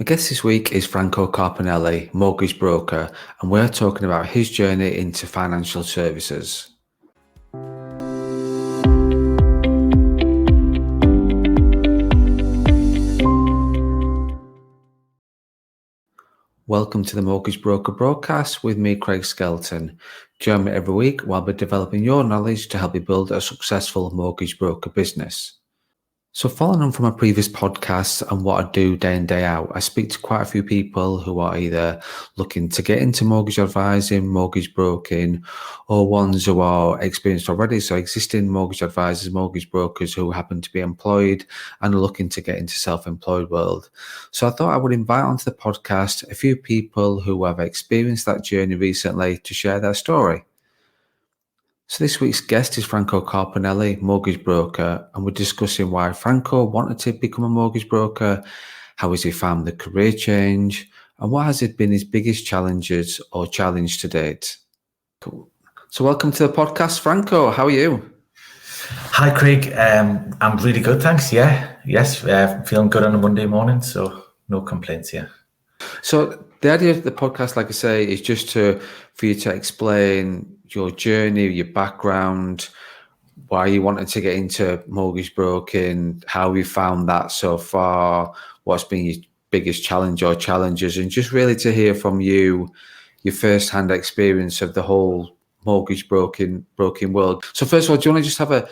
My guest this week is Franco Carpinelli, mortgage broker, and we're talking about his journey into financial services. Welcome to the Mortgage Broker broadcast with me, Craig Skelton. Join me every week while we're developing your knowledge to help you build a successful mortgage broker business. So following on from a previous podcast and what I do day in, day out, I speak to quite a few people who are either looking to get into mortgage advising, mortgage broking, or ones who are experienced already. So existing mortgage advisors, mortgage brokers who happen to be employed and are looking to get into self-employed world. So I thought I would invite onto the podcast a few people who have experienced that journey recently to share their story. So this week's guest is Franco Carpinelli, mortgage broker, and we're discussing why Franco wanted to become a mortgage broker, how has he found the career change, and what has it been his biggest challenges or challenge to date. Cool. So welcome to the podcast, Franco. How are you? Hi, Craig. I'm really good, thanks. Yes, feeling good on a Monday morning, so no complaints here. So the idea of the podcast, like I say, is just for you to explain your journey, your background, why you wanted to get into mortgage broking, how you found that so far, what's been your biggest challenge or challenges, and just really to hear from you, your first-hand experience of the whole mortgage broking world. So first of all, do you want to just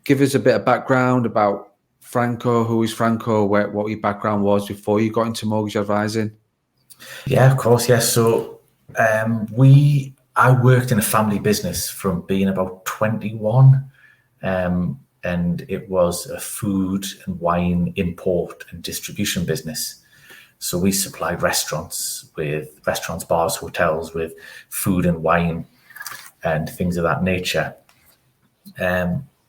give us a bit of background about Franco? Who is Franco? What your background was before you got into mortgage advising? Yeah, of course. Yes. So I worked in a family business from being about 21, and it was a food and wine import and distribution business. So we supplied restaurants, bars, hotels with food and wine and things of that nature.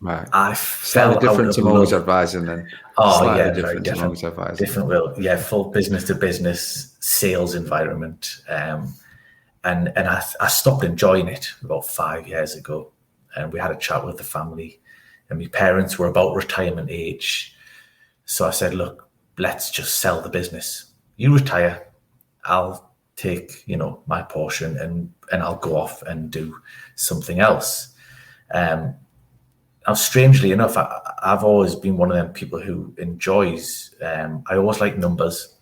Right. I felt different to mortgage advising then. Slightly different to mortgage advising. Different, full business to business sales environment. And I stopped enjoying it about 5 years ago. And we had a chat with the family, and my parents were about retirement age. So I said, look, let's just sell the business. You retire, I'll take, my portion and I'll go off and do something else. Now, strangely enough, I've always been one of them people who enjoys, I always like numbers.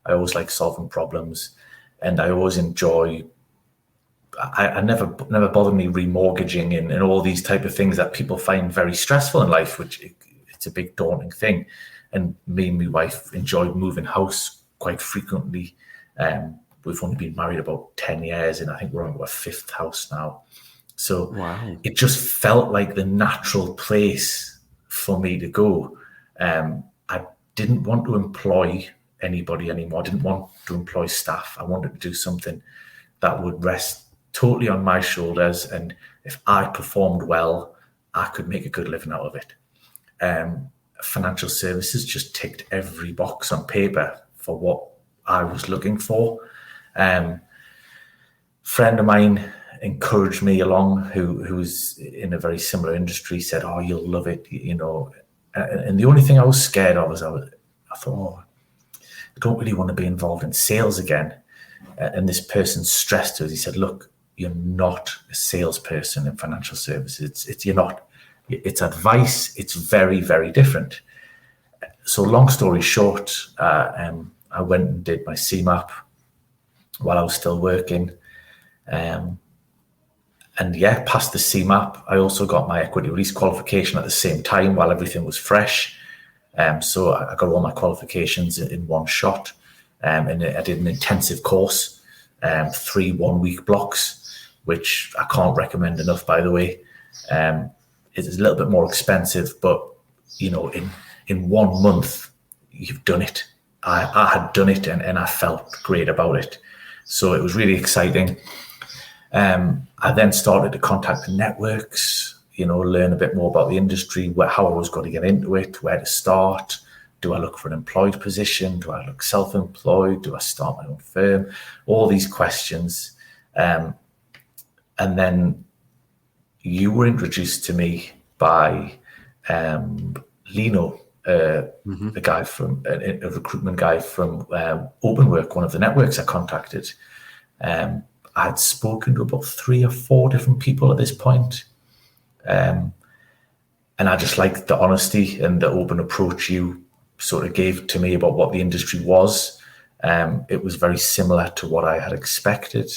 I always like solving problems. And I always enjoy, I never bothered me remortgaging and all these type of things that people find very stressful in life, which it's a big daunting thing. And me and my wife enjoyed moving house quite frequently. We've only been married about 10 years, and I think we're on our 5th house now. So wow. It just felt like the natural place for me to go. I didn't want to employ anybody anymore. I didn't want to employ staff. I wanted to do something that would rest totally on my shoulders, and if I performed well, I could make a good living out of it. Financial services just ticked every box on paper for what I was looking for. Friend of mine encouraged me along who's in a very similar industry, said, oh, you'll love it, and the only thing I was scared of is I thought, I don't really want to be involved in sales again. And this person stressed to us, he said, look, you're not a salesperson in financial services. You're not. It's advice. It's very, very different. So long story short, I went and did my Cemap while I was still working. And passed the Cemap. I also got my equity release qualification at the same time while everything was fresh. So I got all my qualifications in one shot. And I did an intensive course, 3 1-week blocks, which I can't recommend enough, by the way. It's a little bit more expensive, but, in 1 month, you've done it. I had done it and I felt great about it. So it was really exciting. I then started to contact the networks, learn a bit more about the industry, how I was going to get into it, where to start. Do I look for an employed position? Do I look self-employed? Do I start my own firm? All these questions. And then you were introduced to me by Lino a guy from a recruitment guy from Openwork, one of the networks I contacted. I had spoken to about 3 or 4 different people at this point. And I just liked the honesty and the open approach you sort of gave to me about what the industry was. It was very similar to what I had expected.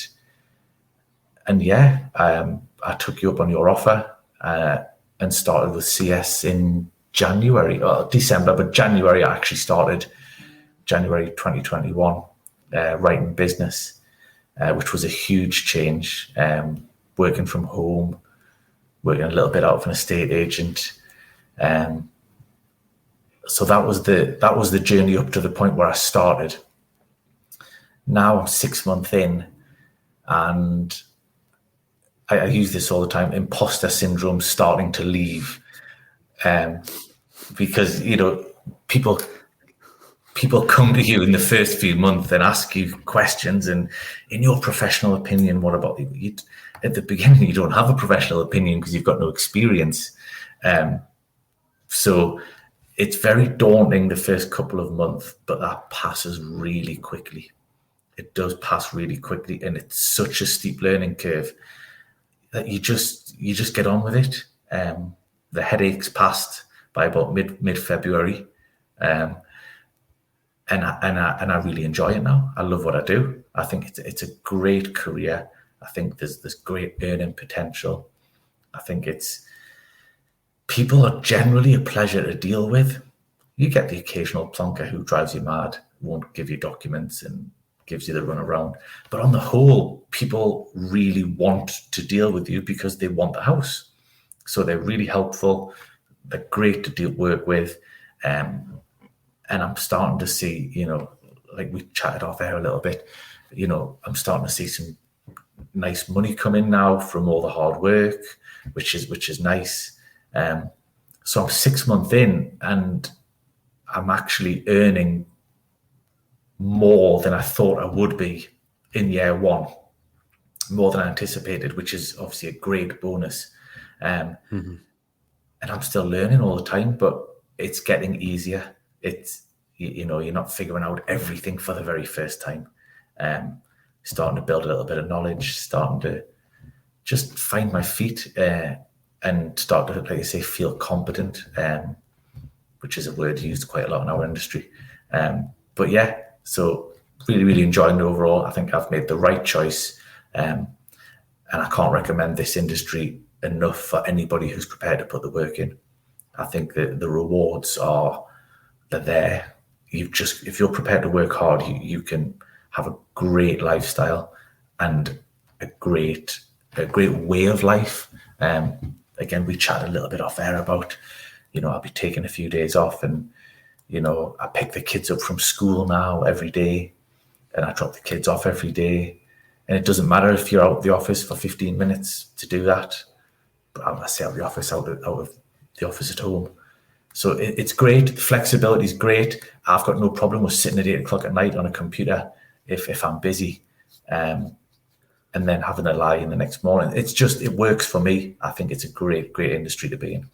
And yeah, I took you up on your offer and started with CS in January or December, but January I actually started, January 2021, writing business, which was a huge change, working from home, working a little bit out of an estate agent. So that was the journey up to the point where I started. Now I'm 6 months in, and I use this all the time, imposter syndrome starting to leave. Because, people come to you in the first few months and ask you questions, and in your professional opinion, what about you? At the beginning, you don't have a professional opinion because you've got no experience. So it's very daunting the first couple of months, but that passes really quickly. It does pass really quickly, and it's such a steep learning curve that you just get on with it. The headaches passed by about mid-February, and I really enjoy it now. I love what I do. I think it's a great career. I think there's great earning potential. I think people are generally a pleasure to deal with. You get the occasional plonker who drives you mad, won't give you documents and gives you the runaround. But on the whole, people really want to deal with you because they want the house. So they're really helpful. They're great to work with. And I'm starting to see, like we chatted off air a little bit, I'm starting to see some nice money come in now from all the hard work, which is nice. So I'm 6 months in, and I'm actually earning more than I thought I would be in year one, more than I anticipated, which is obviously a great bonus. And I'm still learning all the time, but it's getting easier. It's, you're not figuring out everything for the very first time. Starting to build a little bit of knowledge, starting to just find my feet and start to, like you say, feel competent, which is a word used quite a lot in our industry. But yeah, so really, really enjoying it overall. I think I've made the right choice, and I can't recommend this industry enough for anybody who's prepared to put the work in. I think that the rewards they're there. If you're prepared to work hard, you can have a great lifestyle and a great way of life. Again, we chatted a little bit off air about, I'll be taking a few days off, and I pick the kids up from school now every day, and I drop the kids off every day. And it doesn't matter if you're out of the office for 15 minutes to do that. But I say out of the office, out of the office at home. So it's great. The flexibility is great. I've got no problem with sitting at 8 o'clock at night on a computer if I'm busy, and then having a lie in the next morning. It works for me. I think it's a great, great industry to be in.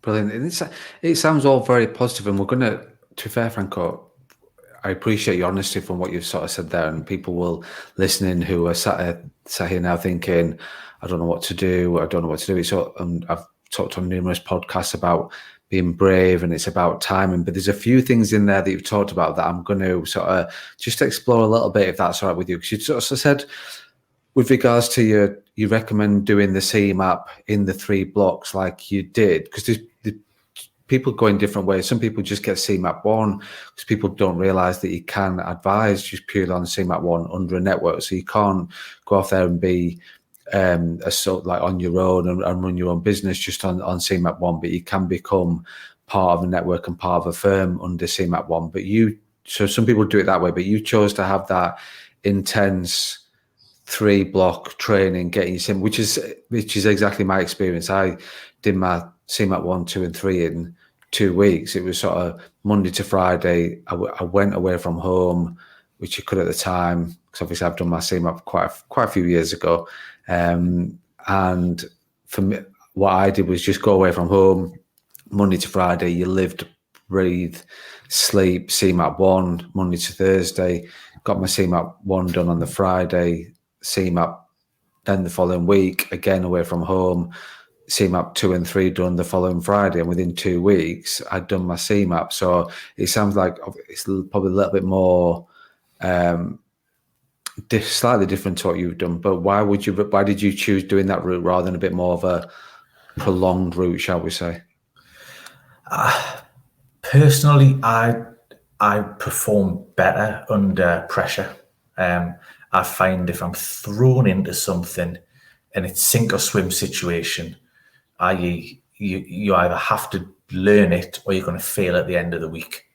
Brilliant. And it sounds all very positive, and we're going to be fair, Franco, I appreciate your honesty from what you've sort of said there, and people will listen in who are sat here now thinking, I don't know what to do. So I've talked on numerous podcasts about being brave, and it's about timing, but there's a few things in there that you've talked about that I'm going to sort of just explore a little bit, if that's all right with you, because you sort of said with regards to you recommend doing the Cemap in the 3 blocks like you did, because there's people go in different ways. Some people just get Cemap 1 because people don't realize that you can advise just purely on Cemap 1 under a network, so you can't go off there and be like on your own and run your own business just on Cemap 1, but you can become part of a network and part of a firm under Cemap 1. So some people do it that way, but you chose to have that intense 3-block training, getting you which is exactly my experience. I did my Cemap 1, 2, and 3 in 2 weeks. It was sort of Monday to Friday. I went away from home, which you could at the time, because obviously I've done my Cemap quite a few years ago. And for me, what I did was just go away from home Monday to Friday, you lived, breathe, sleep, CMAP 1, Monday to Thursday, got my CMAP 1 done on the Friday, CMAP then the following week, again away from home, CMAP 2 and 3 done the following Friday, and within 2 weeks, I'd done my CMAP. So it sounds like it's probably a little bit more slightly different to what you've done. But why did you choose doing that route rather than a bit more of a prolonged route, shall we say? Personally, I perform better under pressure. I find if I'm thrown into something and it's sink or swim situation, i.e., you either have to learn it or you're going to fail at the end of the week.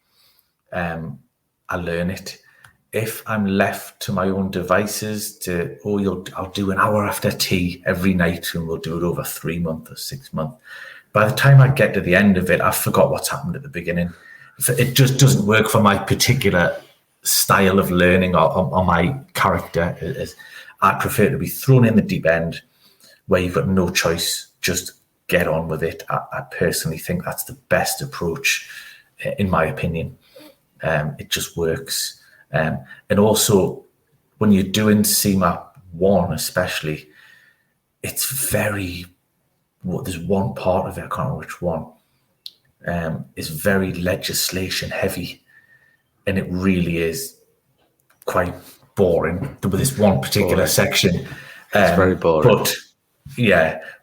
I learn it. If I'm left to my own devices I'll do an hour after tea every night and we'll do it over 3 months or 6 months. By the time I get to the end of it, I forgot what's happened at the beginning. It just doesn't work for my particular style of learning or my character. I prefer to be thrown in the deep end where you've got no choice, just get on with it. I personally think that's the best approach, in my opinion. It just works. And also, when you're doing CMAP 1 especially, it's there's one part of it, I can't remember which one, is very legislation heavy. And it really is quite boring with this one particular section. It's very boring.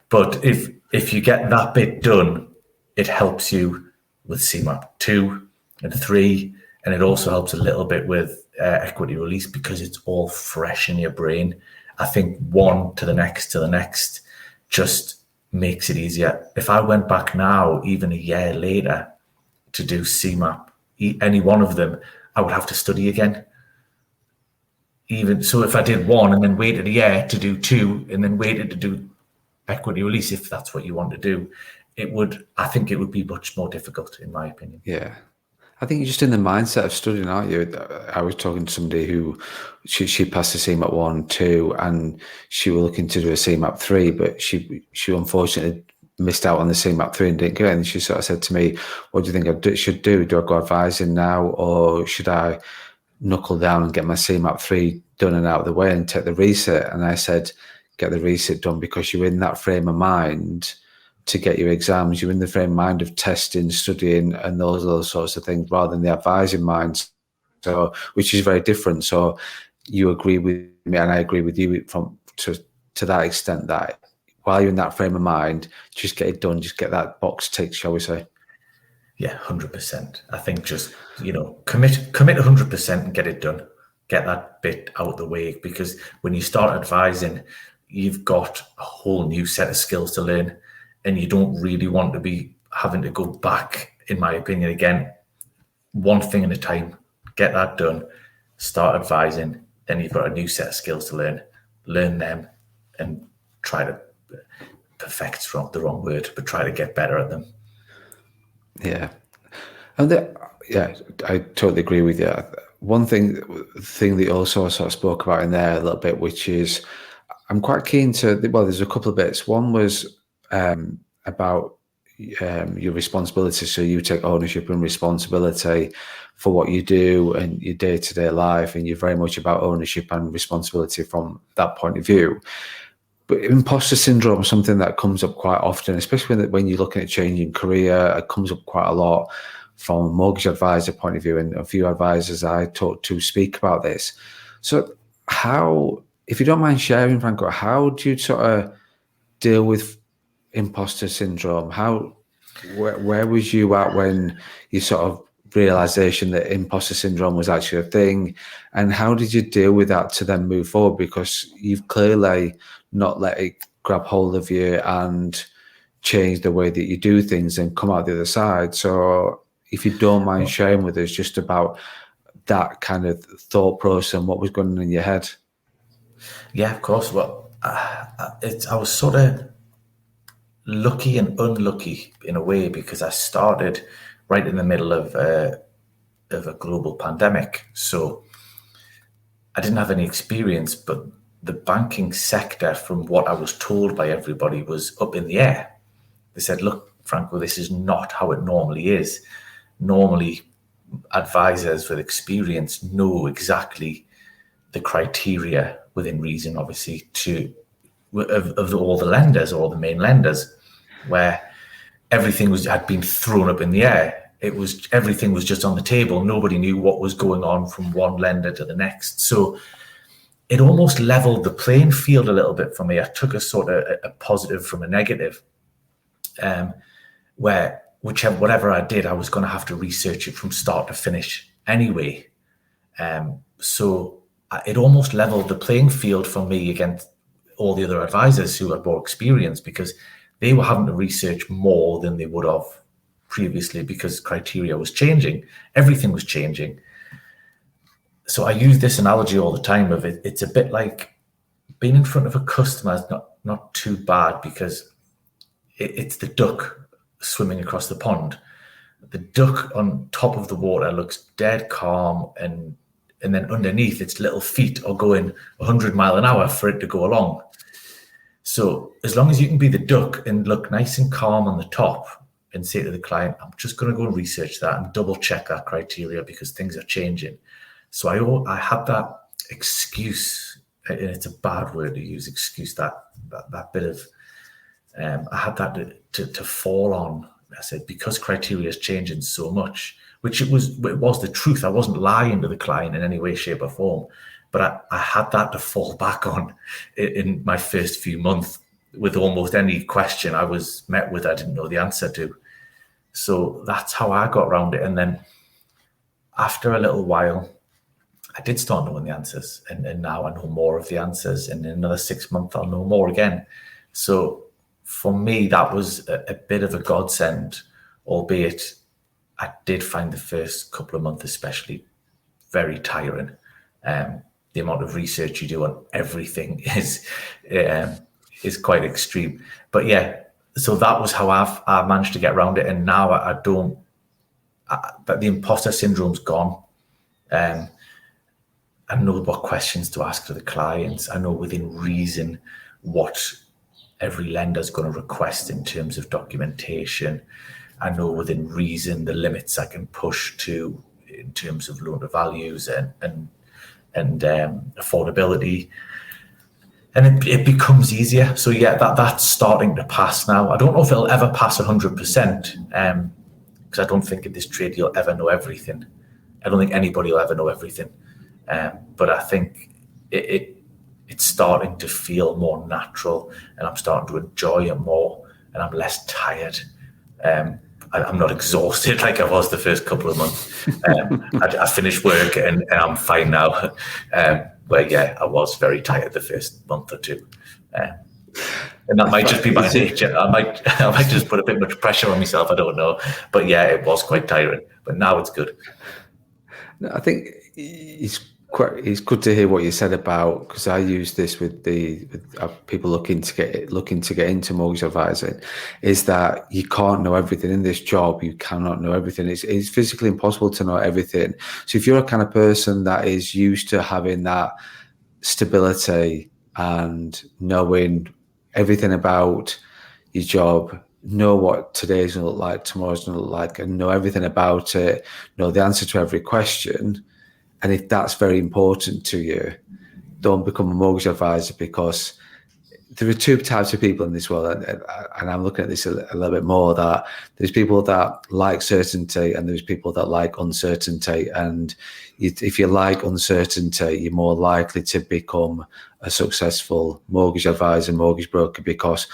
But if you get that bit done, it helps you with CMAP 2 and 3, and it also helps a little bit with equity release because it's all fresh in your brain. I think one to the next just makes it easier. If I went back now, even a year later, to do CMAP, any one of them, I would have to study again. Even so, if I did one and then waited a year to do 2 and then waited to do equity release, if that's what you want to do, I think it would be much more difficult, in my opinion. Yeah. I think you're just in the mindset of studying, aren't you? I was talking to somebody who she passed the CMAP 1, 2, and she was looking to do a CMAP 3, but she unfortunately missed out on the CMAP 3 and didn't get it. And she sort of said to me, "What do you think I should do? Do I go advising now, or should I knuckle down and get my CMAP 3 done and out of the way and take the reset?" And I said, "Get the reset done because you're in that frame of mind to get your exams. You're in the frame of mind of testing, studying, and those sorts of things, rather than the advising mind." So, which is very different. So, you agree with me, and I agree with you to that extent that while you're in that frame of mind, just get it done, just get that box ticked, shall we say? Yeah, 100%. I think just commit 100% and get it done. Get that bit out of the way, because when you start advising, you've got a whole new set of skills to learn. And you don't really want to be having to go back, in my opinion. Again, one thing at a time, get that done, start advising, then you've got a new set of skills to learn them and try to perfect, the wrong word, but try to get better at them. Yeah. And I totally agree with you. One thing that you also sort of spoke about in there a little bit, which is I'm quite keen to, there's a couple of bits. One was about your responsibility. So you take ownership and responsibility for what you do and your day-to-day life, and you're very much about ownership and responsibility from that point of view. But imposter syndrome is something that comes up quite often, especially when you're looking at changing career. It comes up quite a lot from a mortgage advisor point of view, and a few advisors I talk to speak about this. So how, if you don't mind sharing, Franco, how do you sort of deal with imposter syndrome? Where was you at when you sort of realization that imposter syndrome was actually a thing, and how did you deal with that to then move forward? Because you've clearly not let it grab hold of you and change the way that you do things and come out the other side. So if you don't mind sharing with us just about that kind of thought process and what was going on in your head. Yeah, of course. Well, I was sort of lucky and unlucky in a way, because I started right in the middle of a global pandemic. So I didn't have any experience, but the banking sector, from what I was told by everybody, was up in the air. They said, look, Franco, this is not how it normally is. Normally, advisors with experience know exactly the criteria within reason, obviously, of all the lenders or the main lenders, where everything had been thrown up in the air. Everything was just on the table. Nobody knew what was going on from one lender to the next. So it almost leveled the playing field a little bit for me. I took a sort of a positive from a negative, where whatever I did, I was going to have to research it from start to finish anyway. So it almost leveled the playing field for me against all the other advisors who had more experience, because they were having to research more than they would have previously, because criteria was changing. Everything was changing. So I use this analogy all the time of it. It's a bit like being in front of a customer is not too bad, because it's the duck swimming across the pond. The duck on top of the water looks dead calm, and then underneath, its little feet are going 100 miles an hour for it to go along. So as long as you can be the duck and look nice and calm on the top and say to the client, I'm just going to go and research that and double check that criteria because things are changing. So I had that excuse, and it's a bad word to use, excuse, that bit of, I had that to fall on. I said, because criteria is changing so much, which it was the truth. I wasn't lying to the client in any way, shape or form. But I had that to fall back on in my first few months. With almost any question I was met with, I didn't know the answer to. So that's how I got around it. And then after a little while, I did start knowing the answers. And now I know more of the answers. And in another 6 months, I'll know more again. So for me, that was a bit of a godsend, albeit I did find the first couple of months especially very tiring. The amount of research you do on everything is quite extreme. But yeah, so that was how I managed to get around it. And now but the imposter syndrome's gone. I know what questions to ask to the clients. I know within reason what every lender's going to request in terms of documentation. I know within reason the limits I can push to in terms of loan to values and affordability, and it becomes easier. So yeah, that's starting to pass now. I don't know if it'll ever pass 100%, because I don't think in this trade you'll ever know everything. I don't think anybody will ever know everything, but I think it's starting to feel more natural, and I'm starting to enjoy it more, and I'm less tired. I'm not exhausted like I was the first couple of months. I finished work and I'm fine now. But yeah, I was very tired the first month or two. And that might just be my nature. I might just put a bit much pressure on myself. I don't know. But yeah, it was quite tiring. But now it's good. I think it's good to hear what you said about, because I use this with people looking to get into mortgage advising, is that you can't know everything in this job. You cannot know everything. It's physically impossible to know everything. So if you're a kind of person that is used to having that stability and knowing everything about your job, know what today's going to look like, tomorrow's going to look like, and know everything about it, know the answer to every question. And if that's very important to you, don't become a mortgage advisor, because there are two types of people in this world. And I'm looking at this a little bit more, that there's people that like certainty and there's people that like uncertainty. And if you like uncertainty, you're more likely to become a successful mortgage advisor, mortgage broker, because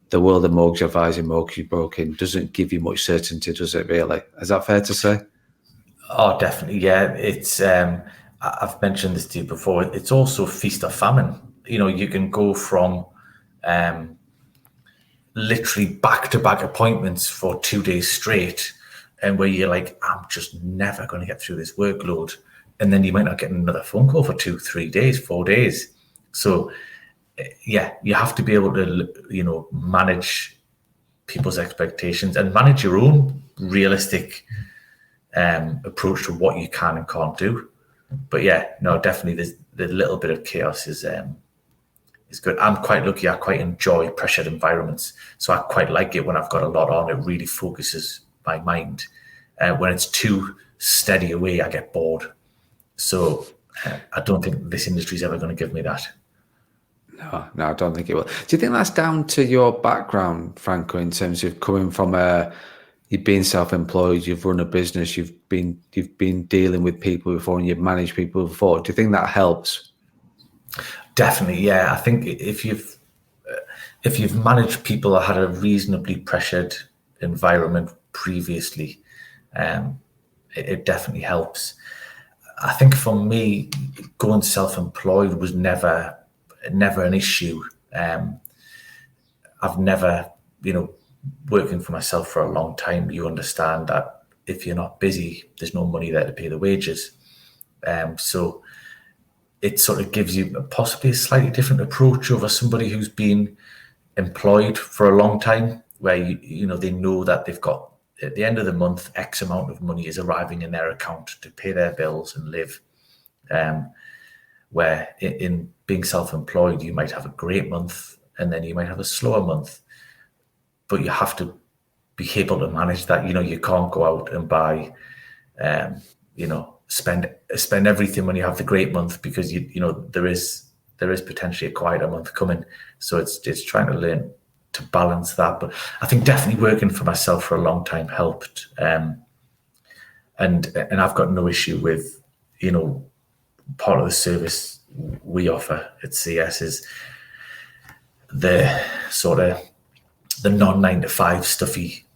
the world of mortgage advising, mortgage broking doesn't give you much certainty, does it really? Is that fair to say? Oh, definitely. Yeah, it's. I've mentioned this to you before. It's also feast or famine. You know, you can go from literally back-to-back appointments for 2 days straight, and where you're like, I'm just never going to get through this workload, and then you might not get another phone call for 2, 3 days, 4 days. So, yeah, you have to be able to, manage people's expectations and manage your own realistic approach to what you can and can't do. But yeah, no, definitely the little bit of chaos is is good. I'm quite lucky. I quite enjoy pressured environments. So I quite like it when I've got a lot on. It really focuses my mind. When it's too steady away, I get bored. So I don't think this industry is ever going to give me that. No, I don't think it will. Do you think that's down to your background, Franco, in terms of coming from you've been self-employed, you've run a business, you've been dealing with people before, and you've managed people before? Do you think that helps? Definitely, yeah. I think if you've managed people that had a reasonably pressured environment previously, it definitely helps. I think for me, going self-employed was never an issue. I've never, working for myself for a long time, you understand that if you're not busy, there's no money there to pay the wages. So it sort of gives you possibly a slightly different approach over somebody who's been employed for a long time, where they know that they've got, at the end of the month, X amount of money is arriving in their account to pay their bills and live. Where in being self-employed, you might have a great month and then you might have a slower month, but you have to be able to manage that. You can't go out and buy, spend everything when you have the great month, because there is potentially a quieter month coming. So it's trying to learn to balance that. But I think definitely working for myself for a long time helped. And I've got no issue with, part of the service we offer at CS is the sort of the non 9-to-5 stuffy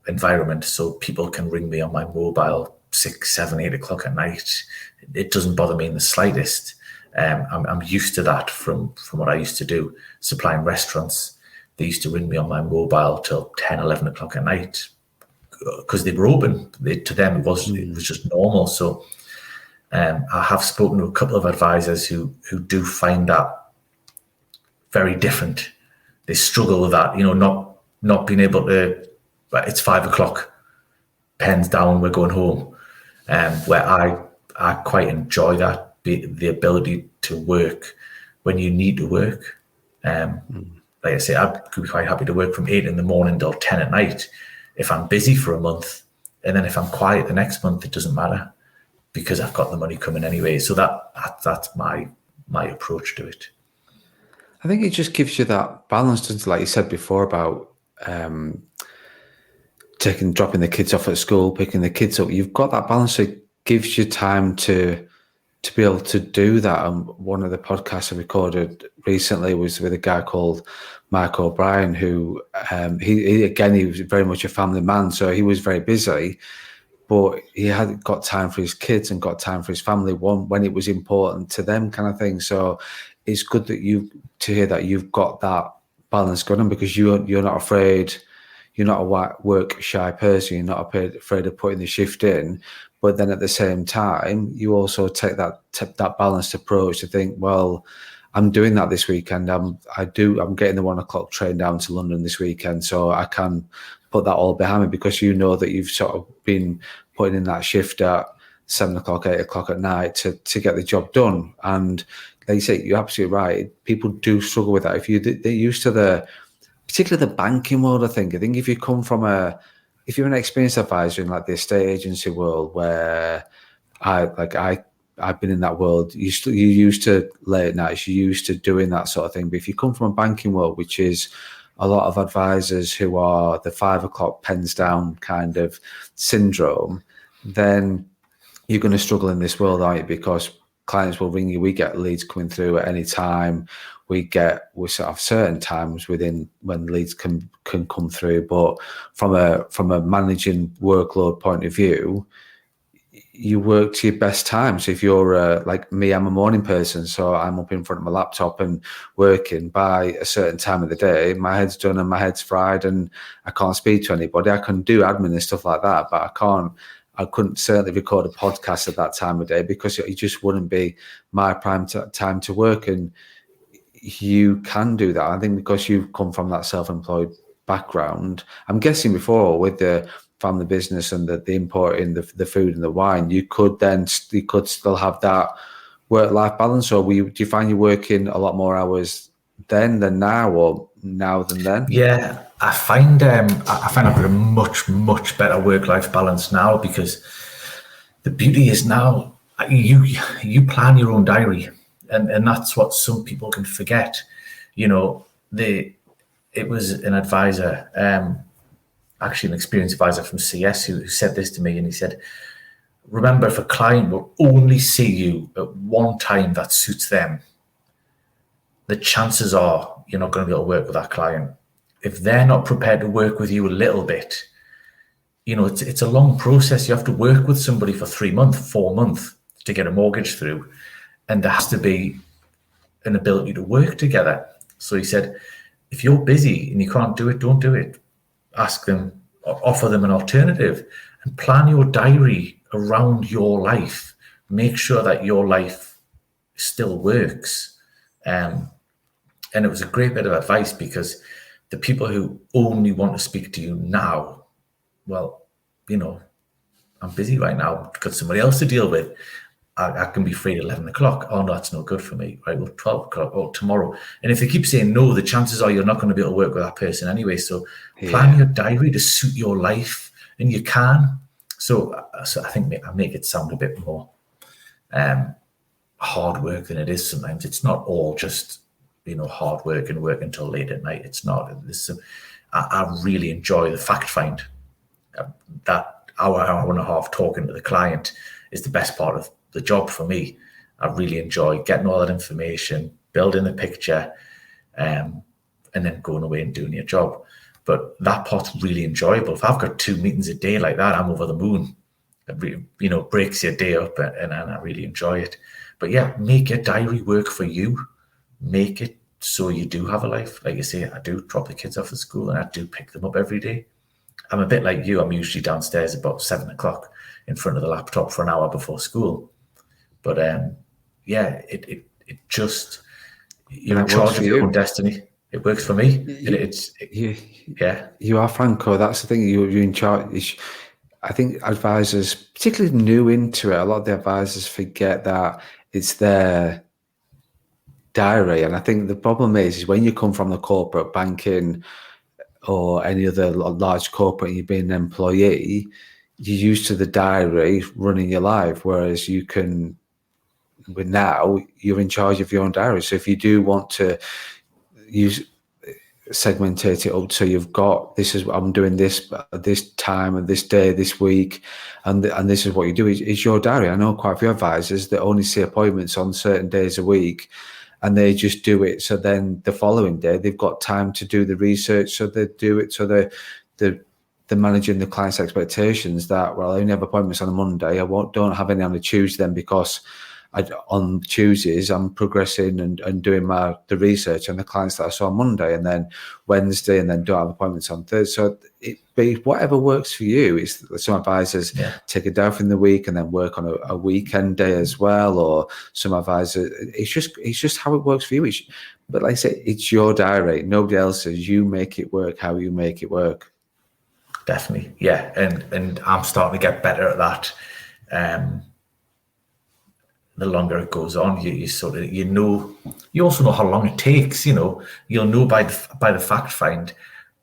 environment. So people can ring me on my mobile 6, 7, 8 o'clock at night. It doesn't bother me in the slightest. I'm used to that from what I used to do, supplying restaurants. They used to ring me on my mobile till 10, 11 o'clock at night because they were open. To them, it was just normal. So I have spoken to a couple of advisors who do find that very different. They struggle with that, not being able to, it's 5 o'clock, pens down, we're going home. Where I quite enjoy that, the ability to work when you need to work. Like I say, I could be quite happy to work from 8 in the morning till 10 at night if I'm busy for a month. And then if I'm quiet the next month, it doesn't matter because I've got the money coming anyway. So that's my approach to it. I think it just gives you that balance, like you said before, about dropping the kids off at school, picking the kids up. You've got that balance. So it gives you time to be able to do that. And one of the podcasts I recorded recently was with a guy called Mark O'Brien, who he was very much a family man. So he was very busy, but he had got time for his kids and got time for his family when it was important to them, kind of thing. So it's good that to hear that you've got that balance going on, because you're not afraid. You're not a work shy person. You're not afraid of putting the shift in, but then at the same time, you also take that balanced approach to think, well, I'm doing that this weekend. I'm getting the 1 o'clock train down to London this weekend, so I can put that all behind me, because you know that you've sort of been putting in that shift at 7 o'clock, 8 o'clock at night to get the job done. And like you say, you're absolutely right. People do struggle with that. If they're used to particularly the banking world, I think if you come from if you're an experienced advisor in like the estate agency world, where I've been in that world, you're used to late nights, you're used to doing that sort of thing. But if you come from a banking world, which is a lot of advisors who are the 5 o'clock pens down kind of syndrome, then you're going to struggle in this world, aren't you? Because clients will ring you. We get leads coming through at any time. We sort of certain times within when leads can come through. But from a managing workload point of view, you work to your best time. So if you're like me, I'm a morning person, so I'm up in front of my laptop and working. By a certain time of the day, my head's done and my head's fried, and I can't speak to anybody. I can do admin and stuff like that, but I couldn't certainly record a podcast at that time of day, because it just wouldn't be my prime time to work. And you can do that, I think, because you've come from that self-employed background. I'm guessing before, with the family business and the importing the food and the wine, you could still have that work-life balance. Or do you find you're working a lot more hours then than now, or now than then? Yeah, I find I've got a much better work-life balance now, because the beauty is now you plan your own diary, and that's what some people can forget. You know, it was an advisor, actually an experienced advisor from CS, who said this to me, and he said, remember, if a client will only see you at one time that suits them, the chances are you're not going to be able to work with that client. If they're not prepared to work with you a little bit, you know, it's a long process. You have to work with somebody for 3 months, 4 months to get a mortgage through. And there has to be an ability to work together. So he said, if you're busy and you can't do it, don't do it. Ask them, offer them an alternative, and plan your diary around your life. Make sure that your life still works. And it was a great bit of advice, because the people who only want to speak to you now, well, you know, I'm busy right now, I've got somebody else to deal with. I can be free at 11 o'clock. Oh, no, that's no good for me. Right, well, 12 o'clock or tomorrow. And if they keep saying no, the chances are you're not going to be able to work with that person anyway. So plan your diary to suit your life, and you can. So I think I make it sound a bit more hard work than it is sometimes. It's not all just, you know, hard work and work until late at night. It's not. I really enjoy the fact find. That hour and a half talking to the client is the best part of the job for me. I really enjoy getting all that information, building the picture, and then going away and doing your job. But that part's really enjoyable. If I've got 2 meetings a day like that, I'm over the moon. It really, you know, breaks your day up, and I really enjoy it. But yeah, make your diary work for you. Make it so you do have a life. Like you say, I do drop the kids off at school, and I do pick them up every day. I'm a bit like you. I'm usually downstairs about 7 o'clock in front of the laptop for an hour before school. But yeah, it just, you're in charge of your own destiny. It works for me. Yeah. You are, Franco. That's the thing. You're in charge. I think advisors, particularly new into it, a lot of the advisors forget that it's their diary. And I think the problem is when you come from the corporate banking or any other large corporate and you've been an employee, you're used to the diary running your life, whereas you can, but now you're in charge of your own diary. So if you do want to segmentate it up, so you've got, this is, I'm doing this at this time and this day, this week, and this is what you do. It's your diary. I know quite a few advisors that only see appointments on certain days a week, and they just do it. So then the following day, they've got time to do the research. So they do it. So they're managing the client's expectations that, well, I only have appointments on a Monday. Don't have any on a Tuesday then, because on Tuesdays I'm progressing and doing the research on the clients that I saw on Monday, and then Wednesday, and then don't have appointments on Thursday. So it be whatever works for you. Is some advisors take a day off in the week and then work on a weekend day as well, or some advisors, it's just how it works for you. But like I say, it's your diary, nobody else's. You make it work how you make it work. Definitely, yeah, and I'm starting to get better at that. The longer it goes on, you sort of, you know, you also know how long it takes. You know, you'll know by the fact find,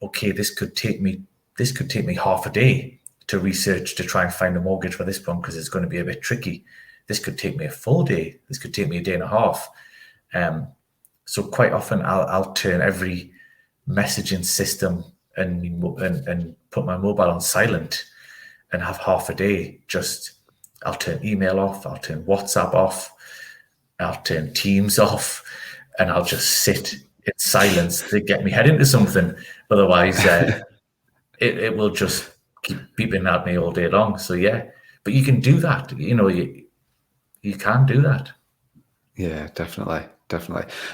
okay, this could take me half a day to research to try and find a mortgage for this one, because it's going to be a bit tricky. This could take me a full day. This could take me a day and a half. So quite often I'll turn every messaging system and put my mobile on silent and have half a day. Just, I'll turn email off, I'll turn WhatsApp off, I'll turn Teams off, and I'll just sit in silence to get me head into something. Otherwise, it will just keep beeping at me all day long. So yeah, but you can do that. You know, you can do that. Yeah, definitely.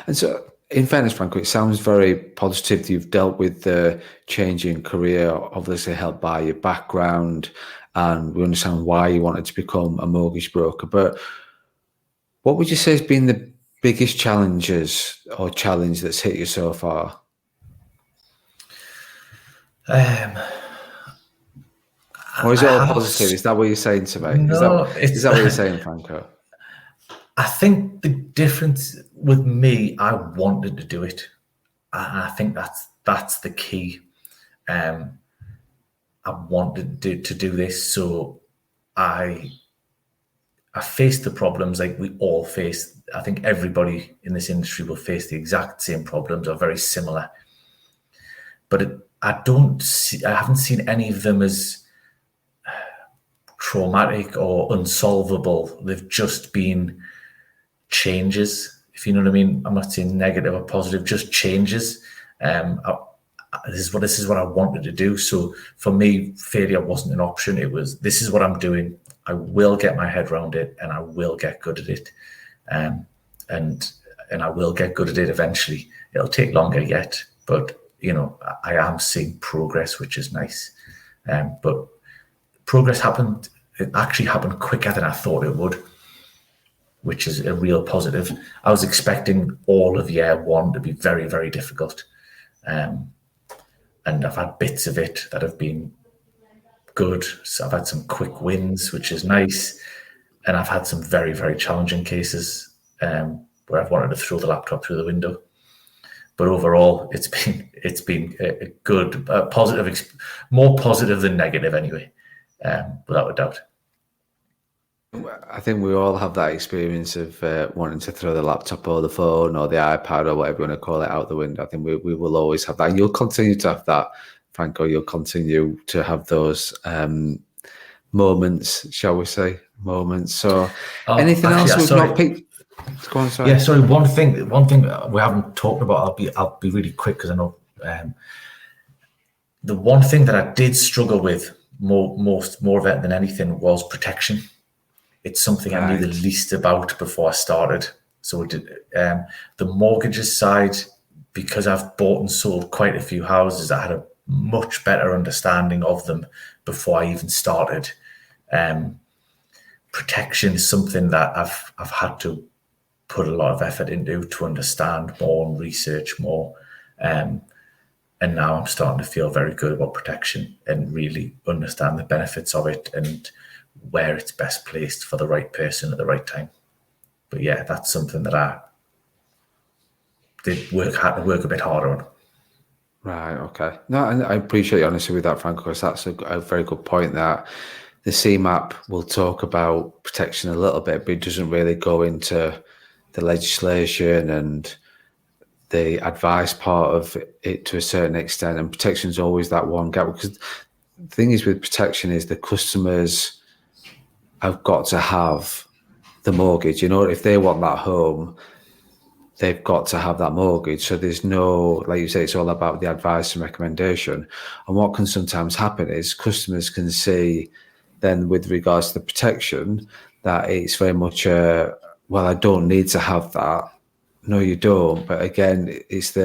And so, in fairness, Franco, it sounds very positive that you've dealt with the changing career, obviously helped by your background, and we understand why you wanted to become a mortgage broker. But what would you say has been the biggest challenge that's hit you so far? Or is it all positive? Is that what you're saying to me? No, is that what you're saying, Franco? I think the difference with me, I wanted to do it. I think that's the key. I wanted to do this, so I faced the problems like we all face. I think everybody in this industry will face the exact same problems or very similar. But I haven't seen any of them as traumatic or unsolvable. They've just been changes, if you know what I mean. I'm not saying negative or positive, just changes. This is what I wanted to do. So for me, failure wasn't an option. It was, this is what I'm doing. I will get my head around it, and I will get good at it. And I will get good at it eventually. It'll take longer yet, but I am seeing progress, which is nice. But progress happened. It actually happened quicker than I thought it would, which is a real positive. I was expecting all of year one to be very, very difficult. And I've had bits of it that have been good. So I've had some quick wins, which is nice. And I've had some very, very challenging cases where I've wanted to throw the laptop through the window. But overall, it's been a good, positive, more positive than negative anyway, without a doubt. I think we all have that experience of wanting to throw the laptop or the phone or the iPad or whatever you want to call it out the window. I think we will always have that. And you'll continue to have that, Franco. You'll continue to have those moments, shall we say, moments. So anything else we've not picked? Go on, sorry. Yeah, sorry. One thing we haven't talked about. I'll be really quick because I know the one thing that I did struggle with more of it than anything was protection. It's something I knew the least about before I started. So the mortgages side, because I've bought and sold quite a few houses, I had a much better understanding of them before I even started. Protection is something that I've had to put a lot of effort into to understand more and research more. And now I'm starting to feel very good about protection and really understand the benefits of it and where it's best placed for the right person at the right time. But yeah, that's something that I had to work a bit harder on. Right, okay. No, and I appreciate your honesty with that, Franco, because that's a very good point, that the Cemap will talk about protection a little bit, but it doesn't really go into the legislation and the advice part of it to a certain extent. And protection is always that one gap, because the thing is with protection is the customers have got to have the mortgage. If they want that home, they've got to have that mortgage. So there's no, like you say, it's all about the advice and recommendation. And what can sometimes happen is customers can see then with regards to the protection that it's very much well, I don't need to have that. No, you don't. But again, it's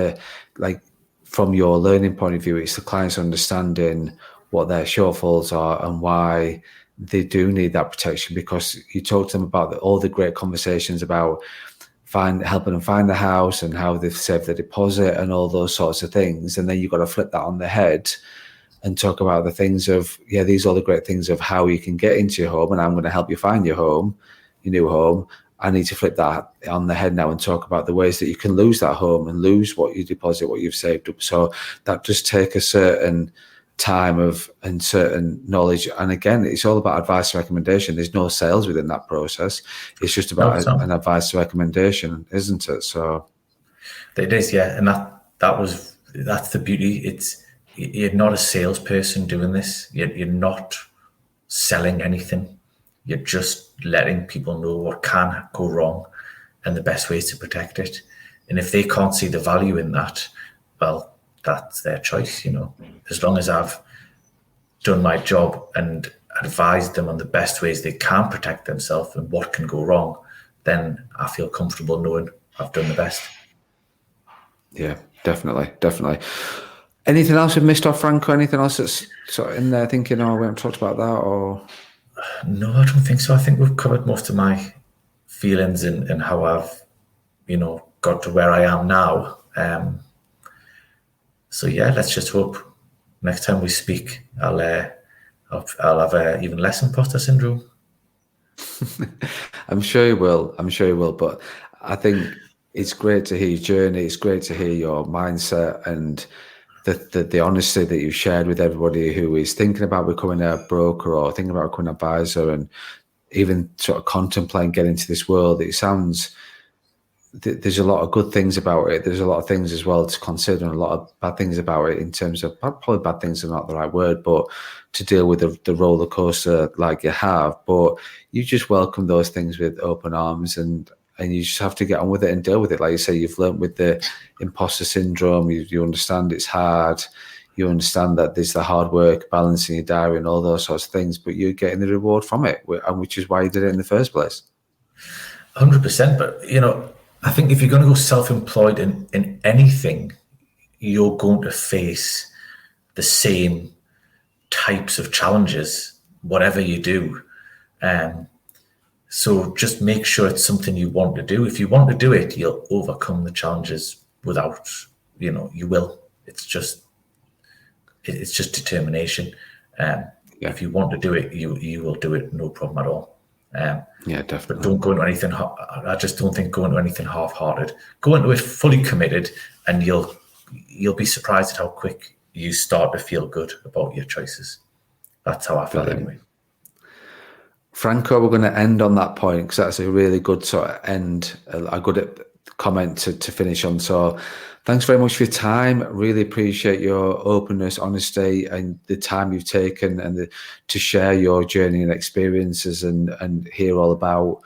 from your learning point of view, it's the client's understanding what their shortfalls are and why they do need that protection, because you talk to them about all the great conversations about helping them find the house and how they've saved the deposit and all those sorts of things. And then you've got to flip that on the head and talk about the things of, these are the great things of how you can get into your home, and I'm going to help you find your home, your new home. I need to flip that on the head now and talk about the ways that you can lose that home and lose what you deposit, what you've saved up. So that does take a certain time and certain knowledge. And again, it's all about advice and recommendation. There's no sales within that process. It's just about an advice and recommendation, isn't it? So it is, yeah. And that's the beauty. You're not a salesperson doing this. You're not selling anything. You're just letting people know what can go wrong and the best ways to protect it. And if they can't see the value in that, well, that's their choice, As long as I've done my job and advised them on the best ways they can protect themselves and what can go wrong, then I feel comfortable knowing I've done the best. Yeah, definitely. Anything else we've missed off, Franco? Anything else that's sort of in there thinking, we haven't talked about that? Or no, I don't think so. I think we've covered most of my feelings and how I've, got to where I am now. So yeah, let's just hope next time we speak, I'll have even less imposter syndrome. I'm sure you will. But I think it's great to hear your journey. It's great to hear your mindset and the honesty that you've shared with everybody who is thinking about becoming a broker or thinking about becoming an advisor and even sort of contemplating getting into this world. It sounds there's a lot of good things about it. There's a lot of things as well to consider, and a lot of bad things about it in terms of, probably bad things are not the right word, but to deal with the roller coaster like you have. But you just welcome those things with open arms, and you just have to get on with it and deal with it. Like you say, you've learned with the imposter syndrome, you understand it's hard. You understand that there's the hard work, balancing your diary and all those sorts of things, but you're getting the reward from it, which is why you did it in the first place. 100%. But, I think if you're going to go self-employed in anything, you're going to face the same types of challenges, whatever you do. So just make sure it's something you want to do. If you want to do it, you'll overcome the challenges without, you will. It's just determination. If you want to do it, you will do it, no problem at all. Yeah, definitely. But don't go into anything. I just don't think go into anything half-hearted. Go into it fully committed, and you'll be surprised at how quick you start to feel good about your choices. That's how I felt anyway. Franco, we're going to end on that point because that's a really good sort of end, a good comment to finish on. So thanks very much for your time. Really appreciate your openness, honesty, and the time you've taken and to share your journey and experiences and hear all about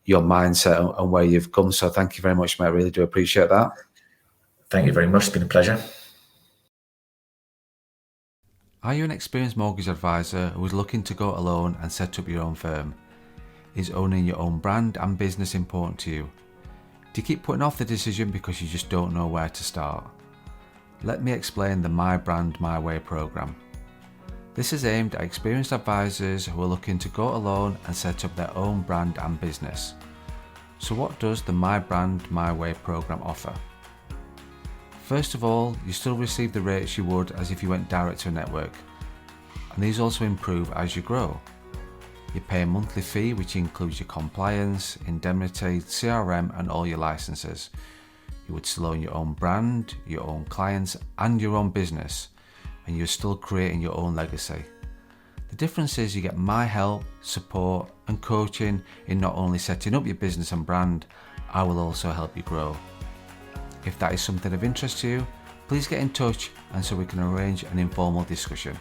your mindset and where you've come. So thank you very much, mate. I really do appreciate that. Thank you very much. It's been a pleasure. Are you an experienced mortgage advisor who is looking to go alone and set up your own firm? Is owning your own brand and business important to you? Do you keep putting off the decision because you just don't know where to start? Let me explain the My Brand, My Way program. This is aimed at experienced advisors who are looking to go alone and set up their own brand and business. So what does the My Brand, My Way program offer? First of all, you still receive the rates you would as if you went direct to a network, and these also improve as you grow. You pay a monthly fee which includes your compliance, indemnity, CRM and all your licenses. You would still own your own brand, your own clients and your own business, and you're still creating your own legacy. The difference is you get my help, support and coaching in not only setting up your business and brand, I will also help you grow. If that is something of interest to you, please get in touch and so we can arrange an informal discussion.